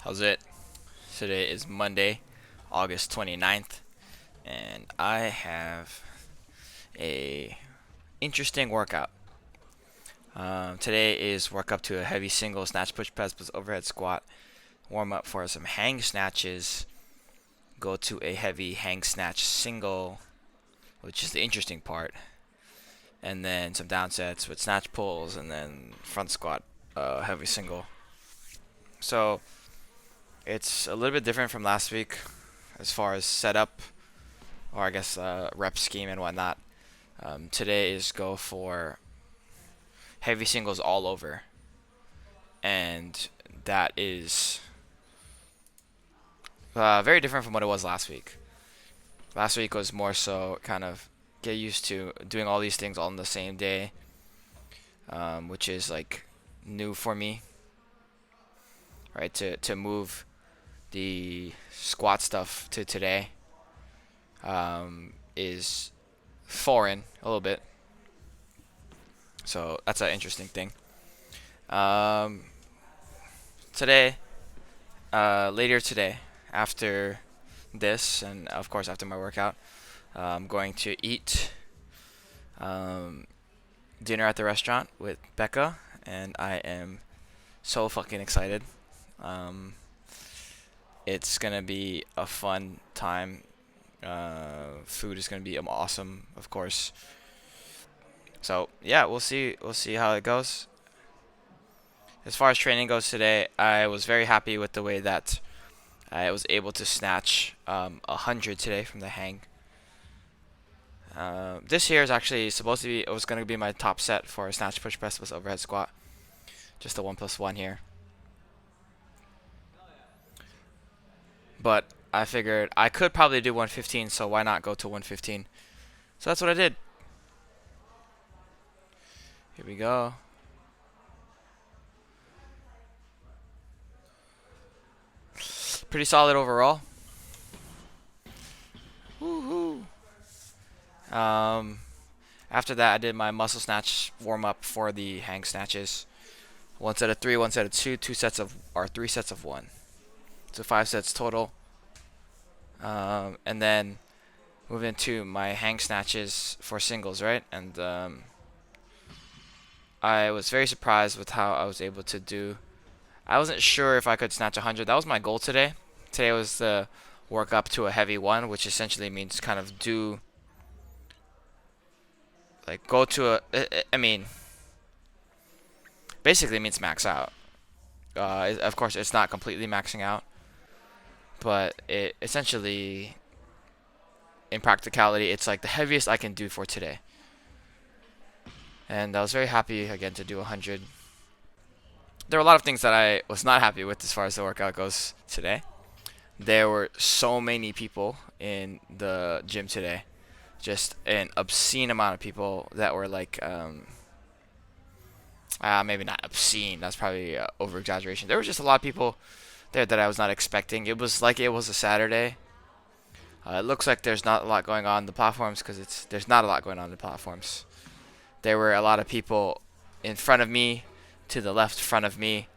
How's it? Today is Monday, August 29th, and I have a interesting workout. Today is work up to a heavy single snatch, push, press, plus overhead squat. Warm up for some hang snatches. Go to a heavy hang snatch single, which is the interesting part, and then some down sets with snatch pulls, and then front squat, heavy single. So it's a little bit different from last week as far as setup, or I guess rep scheme and whatnot. Today is go for heavy singles all over, and that is very different from what it was last week. Last week was more so kind of get used to doing all these things all on the same day, which is like new for me, right? To move the squat stuff to today is foreign a little bit. So that's an interesting thing. Um, Today, later today, after this, and of course after my workout, I'm going to eat um, dinner at the restaurant with Becca, and I am so fucking excited. Um, it's gonna be a fun time. Food is gonna be awesome, of course. So yeah, we'll see. We'll see how it goes. As far as training goes today, I was very happy with the way that I was able to snatch 100 today from the hang. This here is actually supposed to be, it was going to be my top set for a snatch, push, press, plus overhead squat. Just the 1+1 here. But I figured I could probably do 115, so why not go to 115? So that's what I did. Here we go. Pretty solid overall. Woohoo! After that, I did my muscle snatch warm up for the hang snatches. One set of three, one set of two, two sets of, or three sets of one. So 5 sets total. And then move into my hang snatches for singles, right? And I was very surprised with how I was able to do. I wasn't sure if I could snatch 100. That was my goal today. Today was the work up to a heavy one, which essentially means kind of do, like, go to I mean, basically means max out. Of course, it's not completely maxing out, but it essentially, in practicality, it's like the heaviest I can do for today. And I was very happy again to do 100. There were a lot of things that I was not happy with as far as the workout goes today. There were so many people in the gym today, just an obscene amount of people that were like, maybe not obscene. That's probably over exaggeration. There was just a lot of people there that I was not expecting. It was like it was a Saturday. It looks like there's not a lot going on the platforms because there's not a lot going on the platforms. There were a lot of people in front of me, to the left front of me,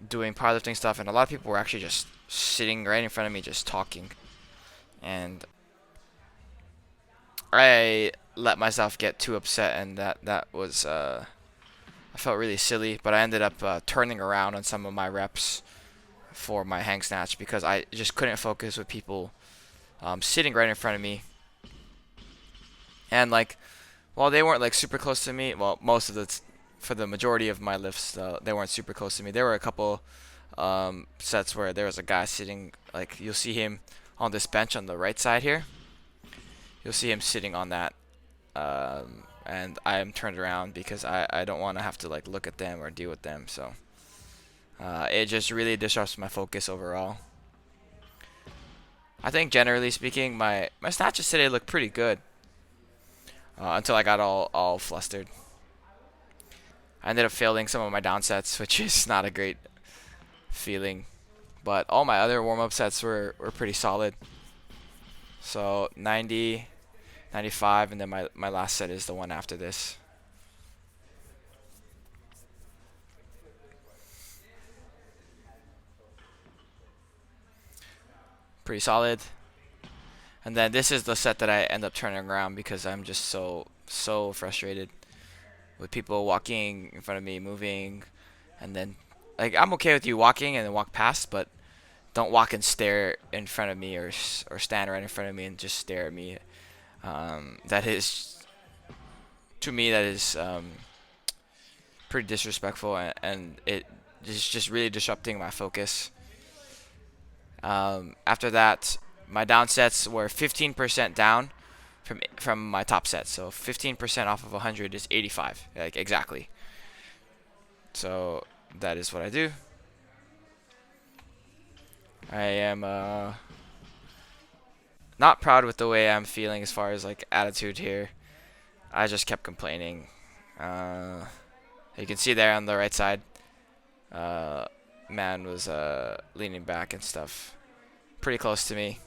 doing powerlifting stuff, and a lot of people were actually just sitting right in front of me, just talking. And I let myself get too upset, and that was I felt really silly. But I ended up turning around on some of my reps for my hang snatch because I just couldn't focus with people sitting right in front of me. And like, while they weren't like super close to me, well, for the majority of my lifts, they weren't super close to me. There were a couple sets where there was a guy sitting, like you'll see him on this bench on the right side here. You'll see him sitting on that, and I am turned around because I don't want to have to like look at them or deal with them. So it just really disrupts my focus overall. I think generally speaking, my snatches today look pretty good until I got all flustered. I ended up failing some of my down sets, which is not a great feeling. But all my other warm-up sets were pretty solid. So 90, 95, and then my last set is the one after this. pretty solid. And then this is the set that I end up turning around because I'm just so frustrated with people walking in front of me, moving, and then like I'm okay with you walking and then walk past, but don't walk and stare in front of me or stand right in front of me and just stare at me. That is, to me, that is pretty disrespectful, and it is just really disrupting my focus. After that, my down sets were 15% down from my top set. So 15% off of 100 is 85, like exactly. So that is what I do. I am not proud with the way I'm feeling as far as like attitude here. I just kept complaining. You can see there on the right side, man was leaning back and stuff, pretty close to me.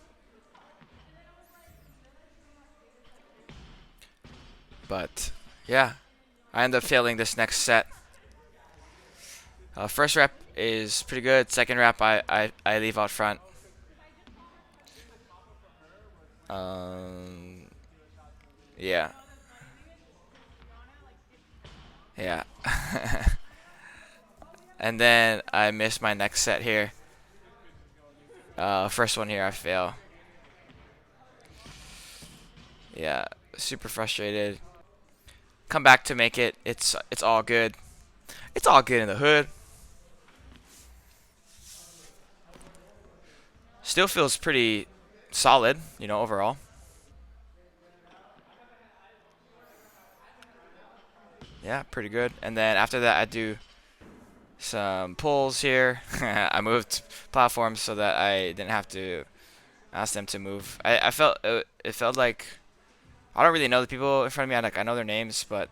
But yeah, I end up failing this next set. First rep is pretty good. Second rep, I leave out front. Yeah. Yeah. And then I miss my next set here. First one here, I fail. Yeah, super frustrated. Come back to make it. It's all good. It's all good in the hood. Still feels pretty solid, you know, overall. Yeah, pretty good. And then after that, I do some pulls here. I moved platforms so that I didn't have to ask them to move. I felt it felt like I don't really know the people in front of me. I know their names, but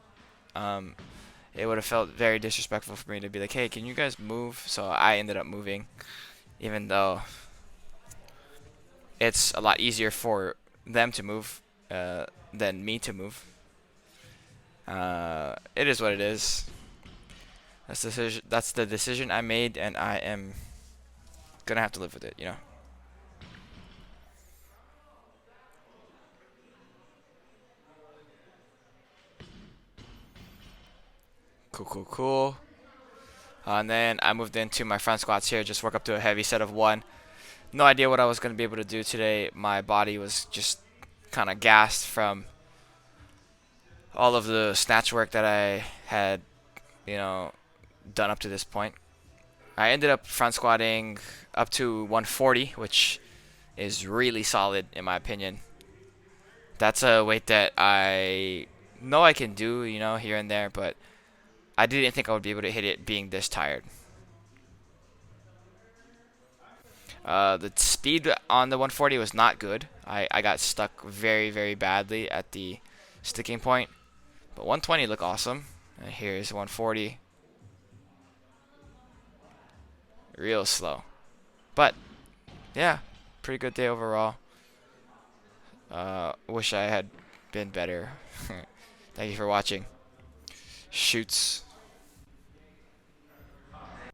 it would have felt very disrespectful for me to be like, hey, can you guys move? So I ended up moving, even though it's a lot easier for them to move than me to move. It is what it is. That's the decision I made, and I am gonna have to live with it, you know. Cool. And then I moved into my front squats here, just work up to a heavy set of 1. No idea what I was gonna be able to do today. My body was just kind of gassed from all of the snatch work that I had, you know, done up to this point. I ended up front squatting up to 140, which is really solid in my opinion. That's a weight that I know I can do, you know, here and there, but I didn't think I would be able to hit it being this tired. The speed on the 140 was not good. I got stuck very badly at the sticking point. But 120 looked awesome. And here's 140. Real slow. But, yeah, pretty good day overall. Wish I had been better. Thank you for watching. Shoots.